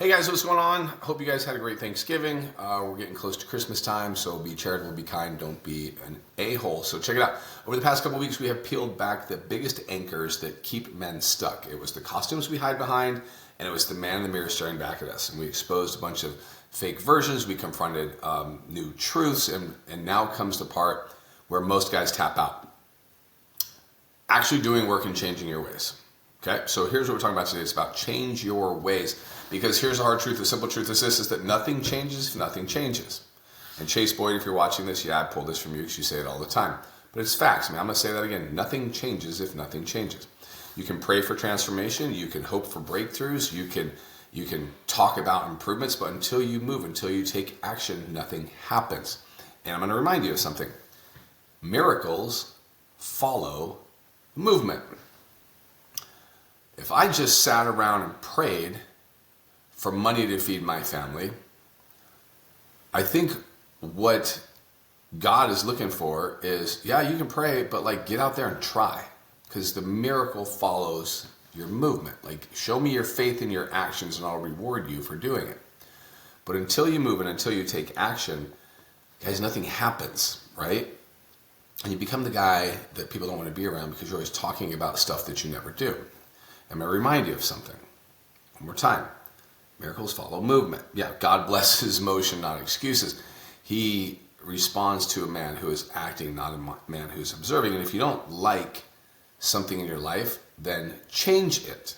Hey guys, what's going on? Hope you guys had a great Thanksgiving. We're getting close to Christmas time, so be charitable, be kind, don't be an a-hole. So check it out. Over the past couple of weeks, we have peeled back the biggest anchors that keep men stuck. It was the costumes we hide behind, and it was the man in the mirror staring back at us. And we exposed a bunch of fake versions. We confronted new truths, and now comes the part where most guys tap out. Actually doing work and changing your ways. Okay, so here's what we're talking about today. It's about change your ways. Because here's the hard truth, the simple truth is this, is that nothing changes if nothing changes. And Chase Boyd, if you're watching this, yeah, I pulled this from you because you say it all the time. But it's facts, man. I'm going to say that again. Nothing changes if nothing changes. You can pray for transformation. You can hope for breakthroughs. You can talk about improvements. But until you move, until you take action, nothing happens. And I'm going to remind you of something. Miracles follow movement. If I just sat around and prayed for money to feed my family, I think what God is looking for is, yeah, you can pray, but like get out there and try, because the miracle follows your movement. Like, show me your faith in your actions and I'll reward you for doing it. But until you move and until you take action, guys, nothing happens, right? And you become the guy that people don't want to be around because you're always talking about stuff that you never do. I'm going to remind you of something. One more time. Miracles follow movement. Yeah, God blesses motion, not excuses. He responds to a man who is acting, not a man who's observing. And if you don't like something in your life, then change it.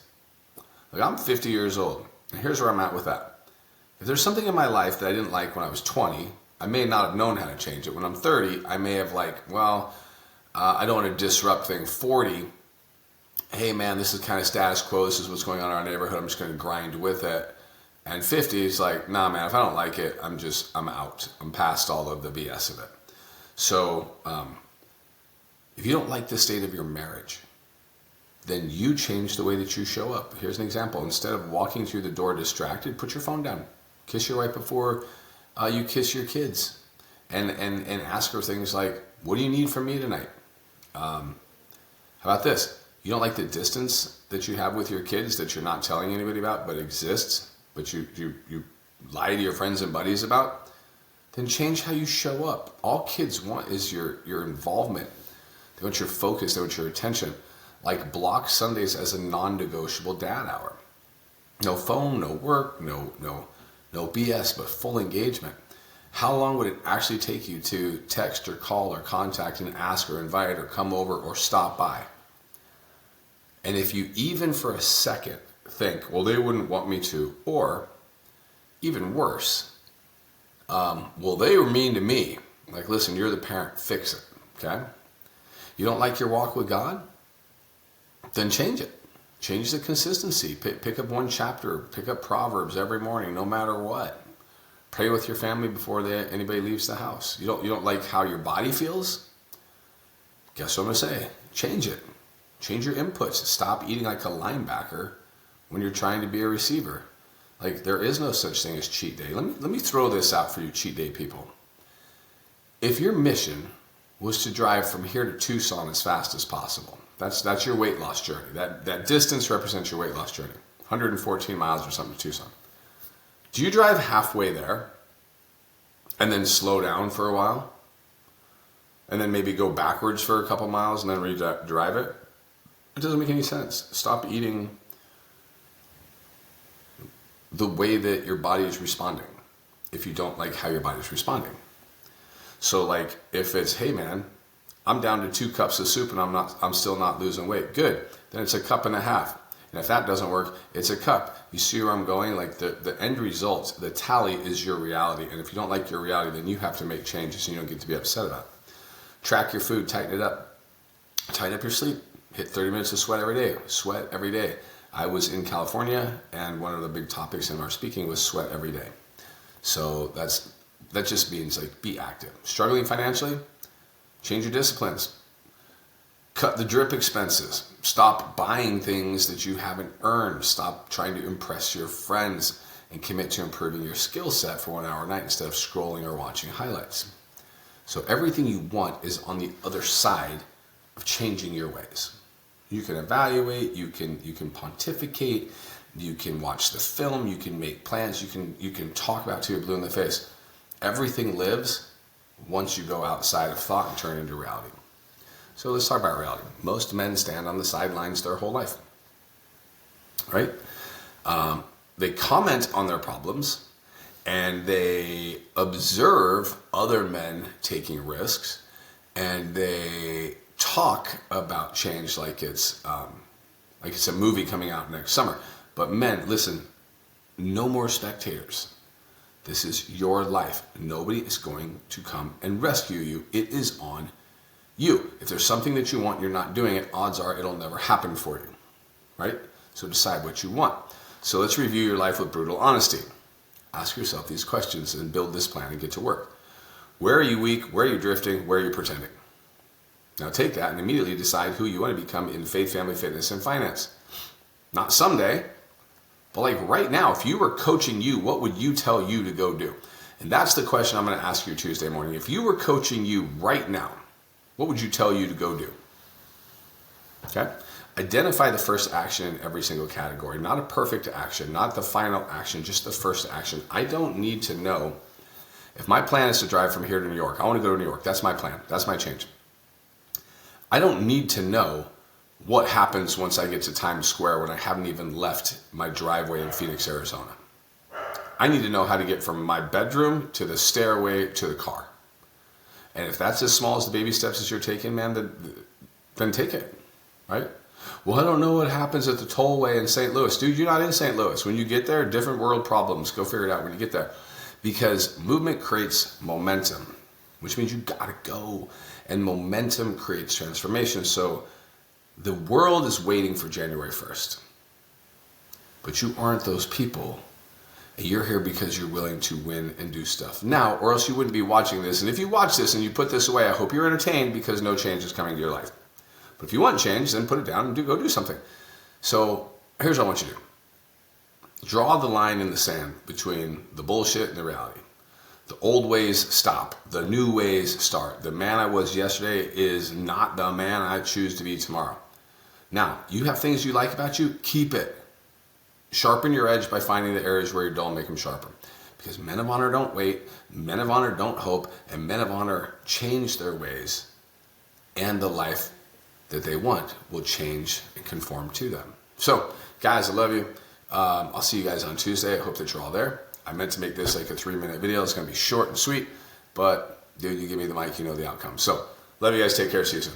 Like, I'm 50 years old, and here's where I'm at with that. If there's something in my life that I didn't like when I was 20, I may not have known how to change it. When I'm 30, I may have I don't want to disrupt thing. 40, hey man, this is kind of status quo, this is what's going on in our neighborhood, I'm just going to grind with it. And 50 is like, nah man, if I don't like it, I'm out. I'm past all of the BS of it. So if you don't like the state of your marriage, then you change the way that you show up. Here's an example. Instead of walking through the door distracted, put your phone down. Kiss your wife before you kiss your kids. And ask her things like, what do you need from me tonight? How about this? You don't like the distance that you have with your kids that you're not telling anybody about but exists, but you lie to your friends and buddies about? Then change how you show up. All kids want is your involvement. They want your focus, they want your attention. Like, block Sundays as a non-negotiable dad hour. No phone, no work, no BS, but full engagement. How long would it actually take you to text or call or contact and ask or invite or come over or stop by? And if you even for a second think, well, they wouldn't want me to, or even worse, well, they were mean to me. Like, listen, you're the parent, fix it, okay? You don't like your walk with God? Then change it. Change the consistency. Pick up one chapter, pick up Proverbs every morning, no matter what. Pray with your family before anybody leaves the house. You don't like how your body feels? Guess what I'm going to say? Change it. Change your inputs. Stop eating like a linebacker when you're trying to be a receiver. Like, there is no such thing as cheat day. Let me throw this out for you cheat day people. If your mission was to drive from here to Tucson as fast as possible, that's your weight loss journey. That distance represents your weight loss journey. 114 miles or something to Tucson. Do you drive halfway there and then slow down for a while? And then maybe go backwards for a couple miles and then drive it? It doesn't make any sense. Stop eating the way that your body is responding if you don't like how your body is responding. So like, if it's, hey man, I'm down to 2 cups of soup and I'm still not losing weight, good. Then it's a cup and a half. And if that doesn't work, it's a cup. You see where I'm going? Like, the end result, the tally is your reality. And if you don't like your reality, then you have to make changes and you don't get to be upset about it. Track your food, tighten it up. Tighten up your sleep. Hit 30 minutes of sweat every day. Sweat every day. I was in California, and one of the big topics in our speaking was sweat every day. So that just means, like, be active. Struggling financially? Change your disciplines. Cut the drip expenses. Stop buying things that you haven't earned. Stop trying to impress your friends and commit to improving your skill set for 1 hour a night instead of scrolling or watching highlights. So everything you want is on the other side of changing your ways. You can evaluate, you can pontificate, you can watch the film, you can make plans, you can talk about it till you're blue in the face. Everything lives once you go outside of thought and turn into reality. So let's talk about reality. Most men stand on the sidelines their whole life, right? They comment on their problems and they observe other men taking risks, and they talk about change like it's a movie coming out next summer. But men, listen, no more spectators. This is your life. Nobody is going to come and rescue you. It is on you. If there's something that you want, you're not doing it, odds are it'll never happen for you, right? So decide what you want. So let's review your life with brutal honesty. Ask yourself these questions and build this plan and get to work. Where are you weak? Where are you drifting? Where are you pretending? Now take that and immediately decide who you want to become in faith, family, fitness, and finance. Not someday, but like right now. If you were coaching you, what would you tell you to go do? And that's the question I'm going to ask you Tuesday morning. If you were coaching you right now, what would you tell you to go do? Okay? Identify the first action in every single category. Not a perfect action, not the final action, just the first action. I don't need to know. If my plan is to drive from here to New York, I want to go to New York. That's my plan. That's my change. I don't need to know what happens once I get to Times Square when I haven't even left my driveway in Phoenix, Arizona. I need to know how to get from my bedroom to the stairway to the car. And if that's as small as the baby steps as you're taking, man, then take it, right? Well, I don't know what happens at the tollway in St. Louis. Dude, you're not in St. Louis. When you get there, different world problems. Go figure it out when you get there. Because movement creates momentum, which means you gotta go. And momentum creates transformation. So the world is waiting for January 1st. But you aren't those people. And you're here because you're willing to win and do stuff now, or else you wouldn't be watching this. And if you watch this and you put this away, I hope you're entertained, because no change is coming to your life. But if you want change, then put it down and go do something. So here's what I want you to do. Draw the line in the sand between the bullshit and the reality. The old ways stop. The new ways start. The man I was yesterday is not the man I choose to be tomorrow. Now, you have things you like about you, keep it. Sharpen your edge by finding the areas where you're dull and make them sharper. Because men of honor don't wait, men of honor don't hope, and men of honor change their ways, and the life that they want will change and conform to them. So, guys, I love you. I'll see you guys on Tuesday. I hope that you're all there. I meant to make this like a 3-minute video. It's going to be short and sweet, but dude, you give me the mic, you know the outcome. So, love you guys. Take care. See you soon.